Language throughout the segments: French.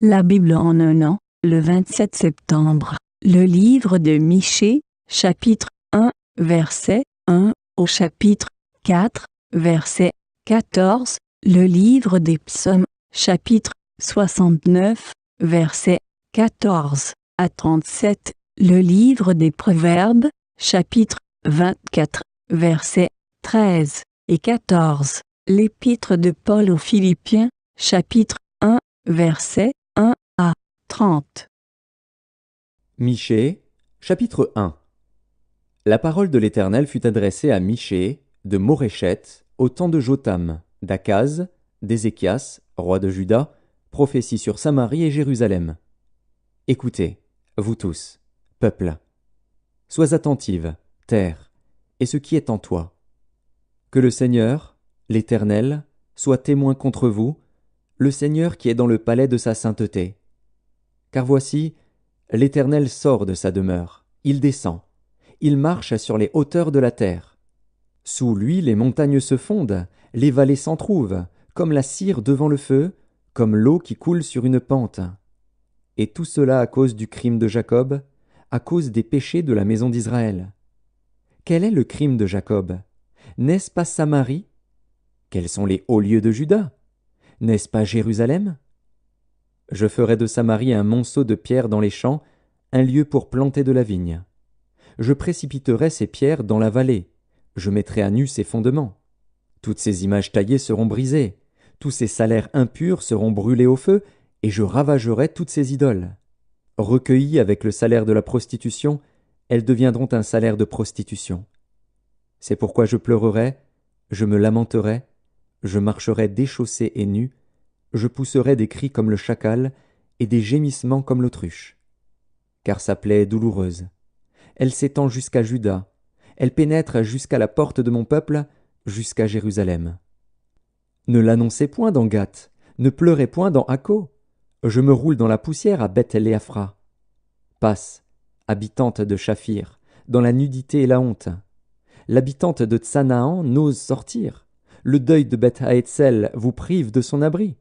La Bible en un an, le 27 septembre. Le livre de Michée, chapitre 1, verset 1 au chapitre 4, verset 14. Le livre des Psaumes, chapitre 69, verset 14 à 37. Le livre des Proverbes, chapitre 24, versets 13 et 14. L'épître de Paul aux Philippiens, chapitre 1, verset 1 à 30. Michée, chapitre 1. La parole de l'Éternel fut adressée à Michée, de Morécheth, au temps de Jotham, d'Akaz, d'Ézéchias, roi de Juda, prophétie sur Samarie et Jérusalem. Écoutez, vous tous, peuple. Sois attentive, terre, et ce qui est en toi. Que le Seigneur, l'Éternel, soit témoin contre vous, le Seigneur qui est dans le palais de sa sainteté. Car voici, l'Éternel sort de sa demeure, il descend, il marche sur les hauteurs de la terre. Sous lui les montagnes se fondent, les vallées s'entrouvent, comme la cire devant le feu, comme l'eau qui coule sur une pente. Et tout cela à cause du crime de Jacob, à cause des péchés de la maison d'Israël. Quel est le crime de Jacob? N'est-ce pas Samarie? Quels sont les hauts lieux de Juda? N'est-ce pas Jérusalem? Je ferai de Samarie un monceau de pierres dans les champs, un lieu pour planter de la vigne. Je précipiterai ces pierres dans la vallée, je mettrai à nu ses fondements. Toutes ces images taillées seront brisées, tous ces salaires impurs seront brûlés au feu, et je ravagerai toutes ces idoles. Recueillies avec le salaire de la prostitution, elles deviendront un salaire de prostitution. C'est pourquoi je pleurerai, je me lamenterai, je marcherai déchaussé et nu, je pousserai des cris comme le chacal et des gémissements comme l'autruche. Car sa plaie est douloureuse. Elle s'étend jusqu'à Juda, elle pénètre jusqu'à la porte de mon peuple, jusqu'à Jérusalem. Ne l'annoncez point dans Gath, ne pleurez point dans Akko. Je me roule dans la poussière à Beth-Léaphra. Passe, habitante de Shaphir, dans la nudité et la honte. L'habitante de Tsanaan n'ose sortir. Le deuil de Beth-Haetzel vous prive de son abri.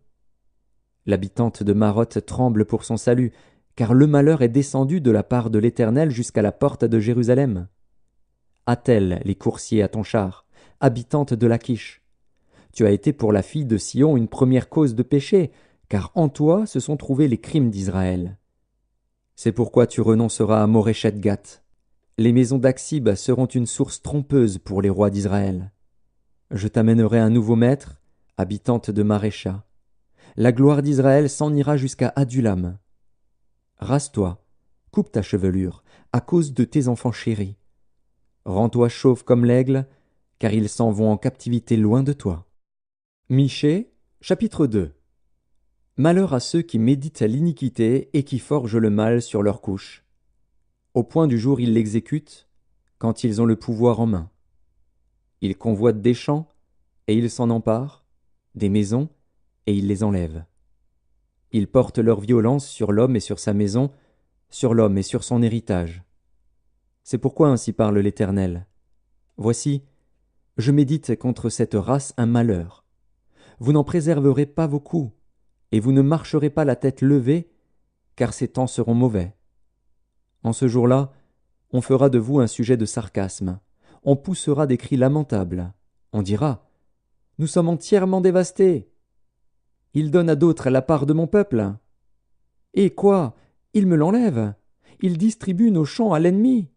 L'habitante de Maroth tremble pour son salut, car le malheur est descendu de la part de l'Éternel jusqu'à la porte de Jérusalem. Attelle les coursiers à ton char, habitante de Lachish. Tu as été pour la fille de Sion une première cause de péché, car en toi se sont trouvés les crimes d'Israël. C'est pourquoi tu renonceras à Morécheth-Gath. Les maisons d'Aksib seront une source trompeuse pour les rois d'Israël. Je t'amènerai un nouveau maître, habitante de Marécha. La gloire d'Israël s'en ira jusqu'à Adulam. Rase-toi, coupe ta chevelure, à cause de tes enfants chéris. Rends-toi chauve comme l'aigle, car ils s'en vont en captivité loin de toi. Michée, chapitre 2. Malheur à ceux qui méditent l'iniquité et qui forgent le mal sur leur couche. Au point du jour ils l'exécutent, quand ils ont le pouvoir en main. Ils convoitent des champs, et ils s'en emparent, des maisons, et ils les enlèvent. Ils portent leur violence sur l'homme et sur sa maison, sur l'homme et sur son héritage. C'est pourquoi ainsi parle l'Éternel. Voici, je médite contre cette race un malheur. Vous n'en préserverez pas vos coups, et vous ne marcherez pas la tête levée, car ces temps seront mauvais. En ce jour-là, on fera de vous un sujet de sarcasme, on poussera des cris lamentables, on dira « Nous sommes entièrement dévastés !» Il donne à d'autres la part de mon peuple. Et quoi? Il me l'enlève. Il distribue nos champs à l'ennemi.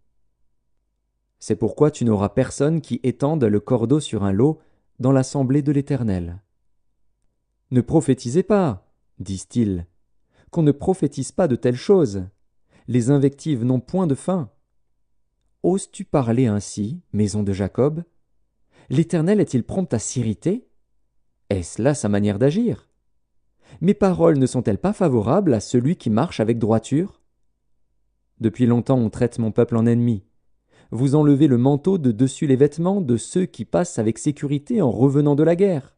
C'est pourquoi tu n'auras personne qui étende le cordeau sur un lot dans l'assemblée de l'Éternel. Ne prophétisez pas, disent-ils, qu'on ne prophétise pas de telles choses. Les invectives n'ont point de fin. Oses-tu parler ainsi, maison de Jacob? L'Éternel est-il prompt à s'irriter? Est-ce là sa manière d'agir? Mes paroles ne sont-elles pas favorables à celui qui marche avec droiture? Depuis longtemps on traite mon peuple en ennemi. Vous enlevez le manteau de dessus les vêtements de ceux qui passent avec sécurité en revenant de la guerre.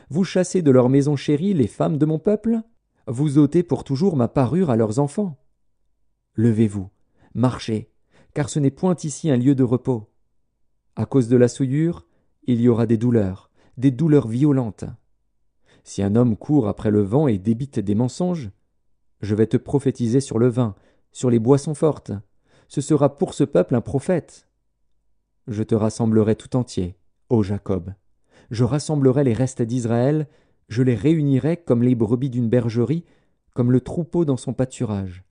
Vous chassez de leur maison chérie les femmes de mon peuple. Vous ôtez pour toujours ma parure à leurs enfants. Levez-vous, marchez, car ce n'est point ici un lieu de repos. À cause de la souillure, il y aura des douleurs violentes. Si un homme court après le vent et débite des mensonges, Je vais te prophétiser sur le vin, sur les boissons fortes. Ce sera pour ce peuple un prophète. Je te rassemblerai tout entier, ô Jacob. Je rassemblerai les restes d'Israël, je les réunirai comme les brebis d'une bergerie, comme le troupeau dans son pâturage.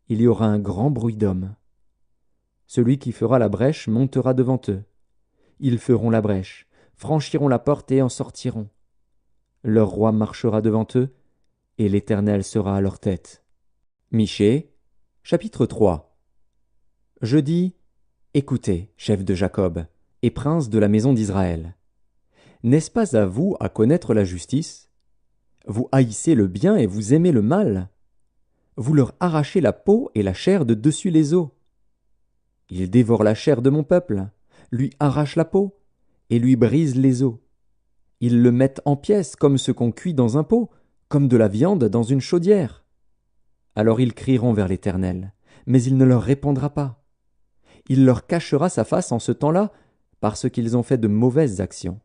Il y aura un grand bruit d'hommes. Celui qui fera la brèche montera devant eux. Ils feront la brèche, franchiront la porte et en sortiront. Leur roi marchera devant eux, et l'Éternel sera à leur tête. Michée, chapitre 3. Je dis, écoutez, chef de Jacob, et prince de la maison d'Israël. N'est-ce pas à vous à connaître la justice? Vous haïssez le bien et vous aimez le mal. Vous leur arrachez la peau et la chair de dessus les os. Ils dévorent la chair de mon peuple, lui arrachent la peau, et lui brisent les os. Ils le mettent en pièces comme ce qu'on cuit dans un pot, comme de la viande dans une chaudière. Alors ils crieront vers l'Éternel, mais il ne leur répondra pas. Il leur cachera sa face en ce temps-là, parce qu'ils ont fait de mauvaises actions.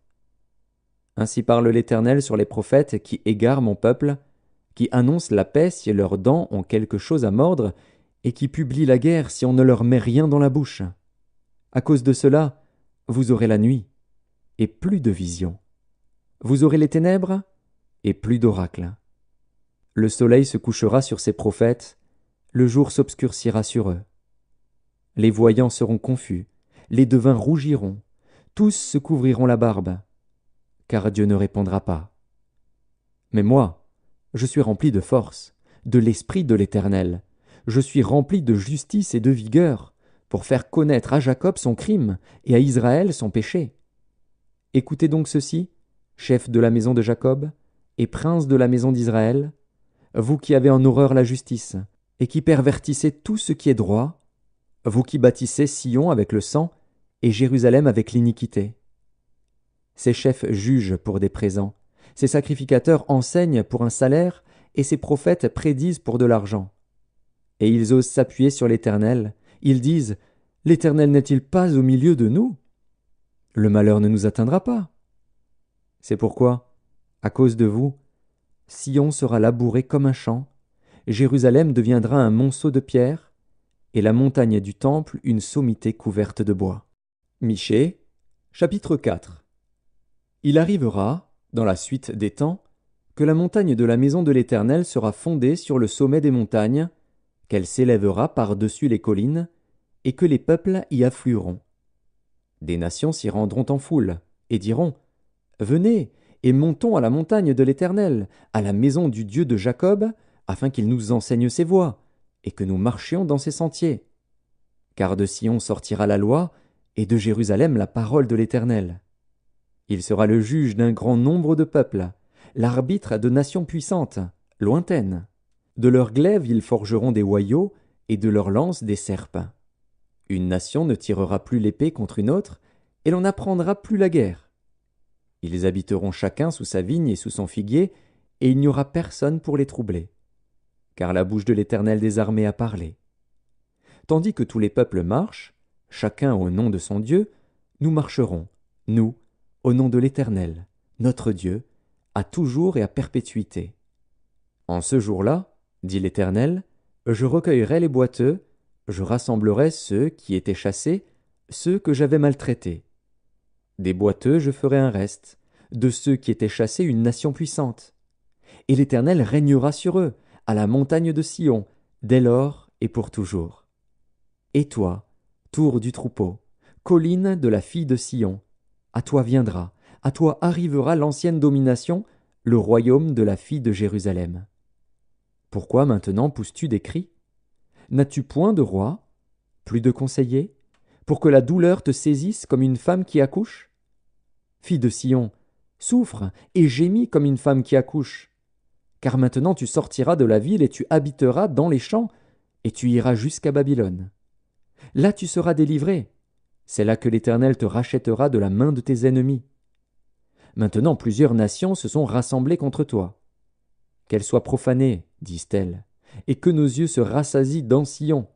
Ainsi parle l'Éternel sur les prophètes qui égarent mon peuple, qui annoncent la paix si leurs dents ont quelque chose à mordre, et qui publient la guerre si on ne leur met rien dans la bouche. À cause de cela, vous aurez la nuit, et plus de visions. Vous aurez les ténèbres, et plus d'oracles. Le soleil se couchera sur ces prophètes, le jour s'obscurcira sur eux. Les voyants seront confus, les devins rougiront, tous se couvriront la barbe, car Dieu ne répondra pas. Mais moi, je suis rempli de force, de l'esprit de l'Éternel. Je suis rempli de justice et de vigueur, pour faire connaître à Jacob son crime et à Israël son péché. Écoutez donc ceci, chef de la maison de Jacob et prince de la maison d'Israël, vous qui avez en horreur la justice, et qui pervertissez tout ce qui est droit, vous qui bâtissez Sion avec le sang et Jérusalem avec l'iniquité. Ces chefs jugent pour des présents, ces sacrificateurs enseignent pour un salaire, et ces prophètes prédisent pour de l'argent. Et ils osent s'appuyer sur l'Éternel, ils disent « L'Éternel n'est-il pas au milieu de nous? Le malheur ne nous atteindra pas. » C'est pourquoi, à cause de vous, Sion sera labouré comme un champ, Jérusalem deviendra un monceau de pierre, et la montagne du temple une sommité couverte de bois. Michée, chapitre 4. Il arrivera, dans la suite des temps, que la montagne de la maison de l'Éternel sera fondée sur le sommet des montagnes, qu'elle s'élèvera par-dessus les collines, et que les peuples y afflueront. Des nations s'y rendront en foule, et diront « Venez, et montons à la montagne de l'Éternel, à la maison du Dieu de Jacob, afin qu'il nous enseigne ses voies, et que nous marchions dans ses sentiers. Car de Sion sortira la loi, et de Jérusalem la parole de l'Éternel. Il sera le juge d'un grand nombre de peuples, l'arbitre de nations puissantes, lointaines. De leurs glaives ils forgeront des hoyaux, et de leurs lances des serpes. Une nation ne tirera plus l'épée contre une autre, et l'on n'apprendra plus la guerre. Ils habiteront chacun sous sa vigne et sous son figuier, et il n'y aura personne pour les troubler. Car la bouche de l'Éternel des armées a parlé. Tandis que tous les peuples marchent, chacun au nom de son Dieu, nous marcherons, nous, au nom de l'Éternel, notre Dieu, à toujours et à perpétuité. En ce jour-là, dit l'Éternel, je recueillerai les boiteux, je rassemblerai ceux qui étaient chassés, ceux que j'avais maltraités. Des boiteux je ferai un reste, de ceux qui étaient chassés une nation puissante. Et l'Éternel régnera sur eux, à la montagne de Sion, dès lors et pour toujours. Et toi, tour du troupeau, colline de la fille de Sion, à toi viendra, à toi arrivera l'ancienne domination, le royaume de la fille de Jérusalem. Pourquoi maintenant pousses-tu des cris? N'as-tu point de roi, plus de conseillers, pour que la douleur te saisisse comme une femme qui accouche? Fille de Sion, souffre et gémis comme une femme qui accouche. Car maintenant tu sortiras de la ville et tu habiteras dans les champs, et tu iras jusqu'à Babylone. Là tu seras délivré. C'est là que l'Éternel te rachètera de la main de tes ennemis. Maintenant plusieurs nations se sont rassemblées contre toi. Qu'elles soient profanées, disent-elles, et que nos yeux se rassasient dans Sion.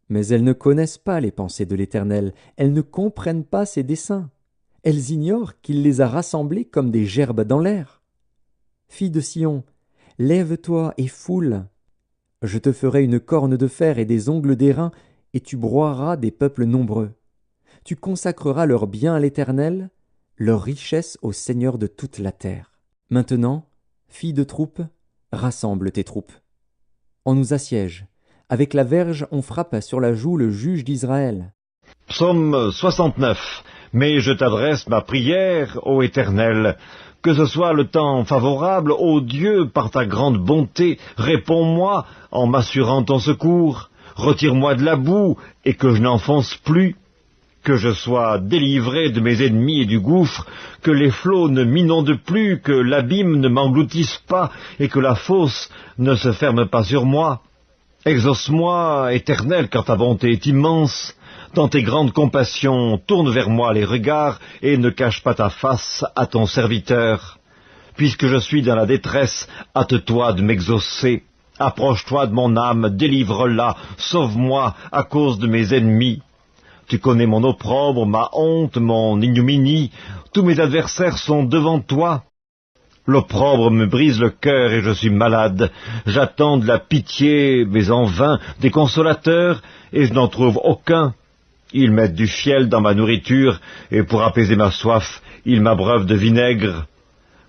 Mais elles ne connaissent pas les pensées de l'Éternel, elles ne comprennent pas ses desseins. Elles ignorent qu'il les a rassemblées comme des gerbes dans l'air. Fille de Sion, lève-toi et foule. Je te ferai une corne de fer et des ongles d'airain, et tu broieras des peuples nombreux. Tu consacreras leurs biens à l'Éternel, leurs richesses au Seigneur de toute la terre. Maintenant, fille de troupe, rassemble tes troupes. On nous assiège. Avec la verge, on frappe sur la joue le juge d'Israël. Psaume 69. Mais je t'adresse ma prière, ô Éternel. Que ce soit le temps favorable, ô Dieu, par ta grande bonté, réponds-moi en m'assurant ton secours. Retire-moi de la boue et que je n'enfonce plus. Que je sois délivré de mes ennemis et du gouffre, que les flots ne m'inondent plus, que l'abîme ne m'engloutisse pas et que la fosse ne se ferme pas sur moi. Exauce-moi, Éternel, car ta bonté est immense. Dans tes grandes compassions, tourne vers moi les regards et ne cache pas ta face à ton serviteur. Puisque je suis dans la détresse, hâte-toi de m'exaucer. Approche-toi de mon âme, délivre-la, sauve-moi à cause de mes ennemis. Tu connais mon opprobre, ma honte, mon ignominie. Tous mes adversaires sont devant toi. L'opprobre me brise le cœur et je suis malade. J'attends de la pitié, mais en vain, des consolateurs, et je n'en trouve aucun. Ils mettent du fiel dans ma nourriture, et pour apaiser ma soif, ils m'abreuvent de vinaigre.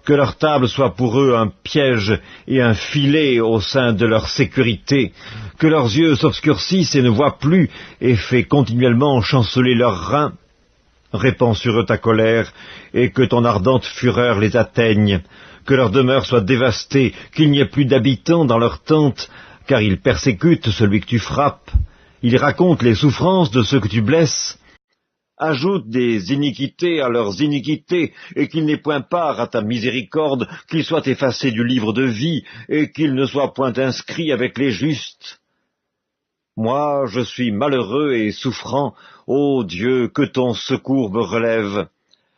Que leur table soit pour eux un piège et un filet au sein de leur sécurité. Que leurs yeux s'obscurcissent et ne voient plus, et fais continuellement chanceler leurs reins. Répands sur eux ta colère, et que ton ardente fureur les atteigne. Que leur demeure soit dévastée, qu'il n'y ait plus d'habitants dans leurs tentes, car ils persécutent celui que tu frappes. Ils racontent les souffrances de ceux que tu blesses. Ajoute des iniquités à leurs iniquités, et qu'ils n'aient point part à ta miséricorde, qu'ils soient effacés du livre de vie, et qu'ils ne soient point inscrits avec les justes. Moi, je suis malheureux et souffrant. Ô Dieu, que ton secours me relève.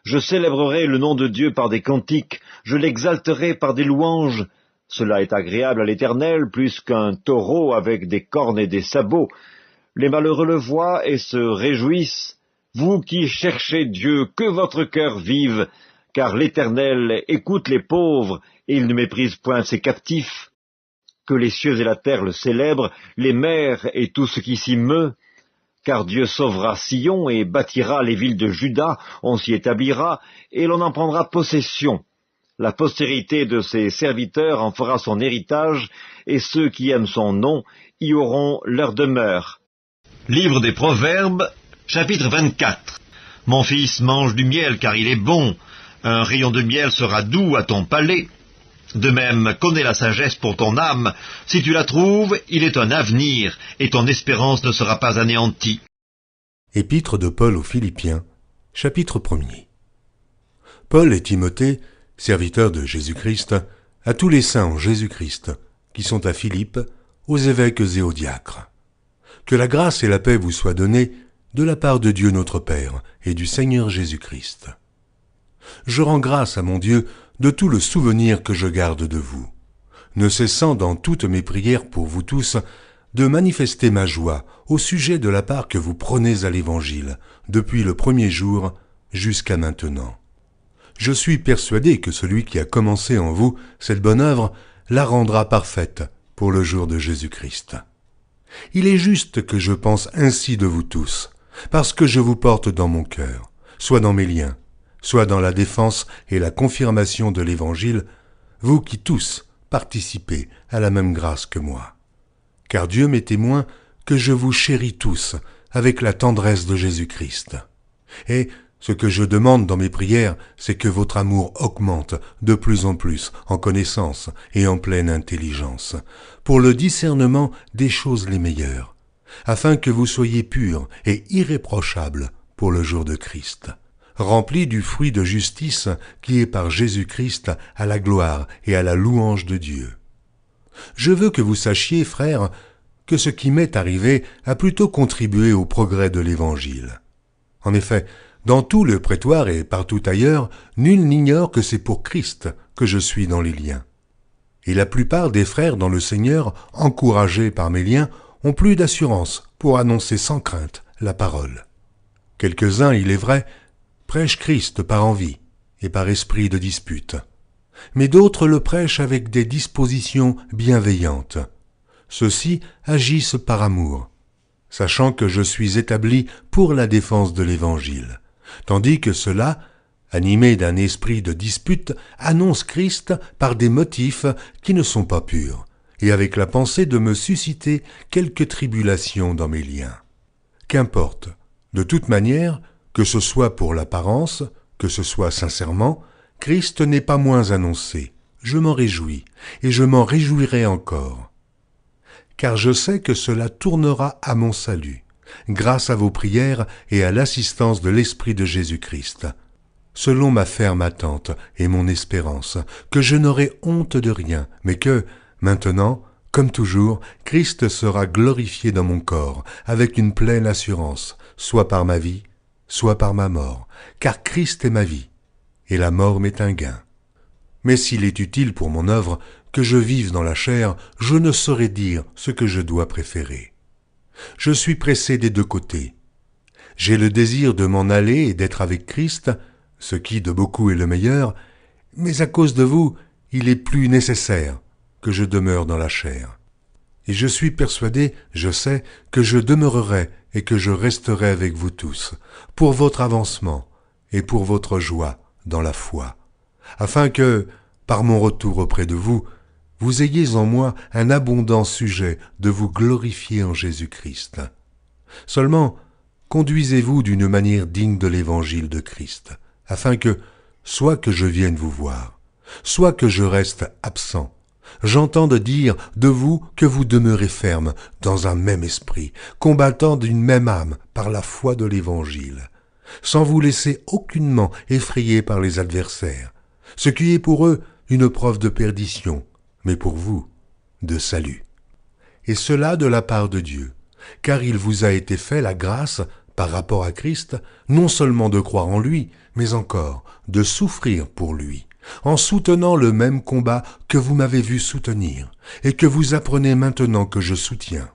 Je célébrerai le nom de Dieu par des cantiques, je l'exalterai par des louanges. Cela est agréable à l'Éternel, plus qu'un taureau avec des cornes et des sabots. Les malheureux le voient et se réjouissent. Vous qui cherchez Dieu, que votre cœur vive, car l'Éternel écoute les pauvres, et il ne méprise point ses captifs. Que les cieux et la terre le célèbrent, les mers et tout ce qui s'y meut. Car Dieu sauvera Sion et bâtira les villes de Juda, on s'y établira, et l'on en prendra possession. La postérité de ses serviteurs en fera son héritage, et ceux qui aiment son nom y auront leur demeure. Livre des Proverbes, chapitre 24. Mon fils, mange du miel, car il est bon. Un rayon de miel sera doux à ton palais. De même, connais la sagesse pour ton âme. Si tu la trouves, il est un avenir, et ton espérance ne sera pas anéantie. Épître de Paul aux Philippiens, chapitre 1er. Paul et Timothée, serviteurs de Jésus-Christ, à tous les saints en Jésus-Christ, qui sont à Philippe, aux évêques et aux diacres. Que la grâce et la paix vous soient données de la part de Dieu notre Père et du Seigneur Jésus-Christ. Je rends grâce à mon Dieu de tout le souvenir que je garde de vous, ne cessant dans toutes mes prières pour vous tous de manifester ma joie au sujet de la part que vous prenez à l'Évangile depuis le premier jour jusqu'à maintenant. Je suis persuadé que celui qui a commencé en vous cette bonne œuvre la rendra parfaite pour le jour de Jésus-Christ. Il est juste que je pense ainsi de vous tous, parce que je vous porte dans mon cœur, soit dans mes liens, soit dans la défense et la confirmation de l'Évangile, vous qui tous participez à la même grâce que moi. Car Dieu m'est témoin que je vous chéris tous avec la tendresse de Jésus-Christ. Et ce que je demande dans mes prières, c'est que votre amour augmente de plus en plus en connaissance et en pleine intelligence, pour le discernement des choses les meilleures, afin que vous soyez purs et irréprochables pour le jour de Christ, remplis du fruit de justice qui est par Jésus-Christ à la gloire et à la louange de Dieu. Je veux que vous sachiez, frères, que ce qui m'est arrivé a plutôt contribué au progrès de l'Évangile. En effet, dans tout le prétoire et partout ailleurs, nul n'ignore que c'est pour Christ que je suis dans les liens. Et la plupart des frères dans le Seigneur, encouragés par mes liens, ont plus d'assurance pour annoncer sans crainte la parole. Quelques-uns, il est vrai, prêchent Christ par envie et par esprit de dispute. Mais d'autres le prêchent avec des dispositions bienveillantes. ceux-ci agissent par amour, sachant que je suis établi pour la défense de l'Évangile, tandis que ceux-là, animés d'un esprit de dispute, annoncent Christ par des motifs qui ne sont pas purs, et avec la pensée de me susciter quelques tribulations dans mes liens. Qu'importe, de toute manière, que ce soit pour l'apparence, que ce soit sincèrement, Christ n'est pas moins annoncé. Je m'en réjouis, et je m'en réjouirai encore. Car je sais que cela tournera à mon salut, grâce à vos prières et à l'assistance de l'Esprit de Jésus-Christ, selon ma ferme attente et mon espérance, que je n'aurai honte de rien, mais que, maintenant, comme toujours, Christ sera glorifié dans mon corps, avec une pleine assurance, soit par ma vie, soit par ma mort, car Christ est ma vie, et la mort m'est un gain. Mais s'il est utile pour mon œuvre que je vive dans la chair, je ne saurais dire ce que je dois préférer. Je suis pressé des deux côtés. J'ai le désir de m'en aller et d'être avec Christ, ce qui de beaucoup est le meilleur, mais à cause de vous, il est plus nécessaire que je demeure dans la chair. Et je suis persuadé, je sais, que je demeurerai et que je resterai avec vous tous, pour votre avancement et pour votre joie dans la foi, afin que, par mon retour auprès de vous, vous ayez en moi un abondant sujet de vous glorifier en Jésus-Christ. Seulement, conduisez-vous d'une manière digne de l'Évangile de Christ, afin que, soit que je vienne vous voir, soit que je reste absent, j'entende dire de vous que vous demeurez ferme dans un même esprit, combattant d'une même âme par la foi de l'Évangile, sans vous laisser aucunement effrayer par les adversaires, ce qui est pour eux une preuve de perdition, mais pour vous, de salut. Et cela de la part de Dieu, car il vous a été fait la grâce, par rapport à Christ, non seulement de croire en lui, mais encore de souffrir pour lui, en soutenant le même combat que vous m'avez vu soutenir, et que vous apprenez maintenant que je soutiens.